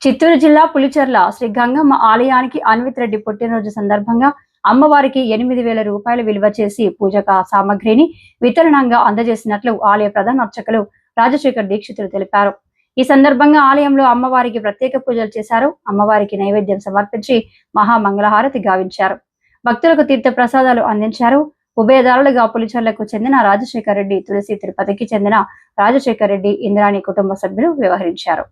చిత్తూరు జిల్లా పులిచెర్ల శ్రీ గంగమ్మ ఆలయానికి అన్విత్ రెడ్డి పుట్టినరోజు సందర్భంగా అమ్మవారికి 8,000 రూపాయలు విలువ చేసి పూజక సామగ్రిని వితరణంగా అందజేసినట్లు ఆలయ ప్రధాన అర్చకులు రాజశేఖర్ దీక్షితులు తెలిపారు. ఈ సందర్భంగా ఆలయంలో అమ్మవారికి ప్రత్యేక పూజలు చేశారు. అమ్మవారికి నైవేద్యం సమర్పించి మహామంగళహారతి గావించారు. భక్తులకు తీర్థ ప్రసాదాలు అందించారు. ఉభయదారులుగా పులిచెర్లకు చెందిన రాజశేఖర్ రెడ్డి, తులసి తిరుపతికి చెందిన రాజశేఖర్ రెడ్డి, ఇంద్రాణి కుటుంబ సభ్యులు వ్యవహరించారు.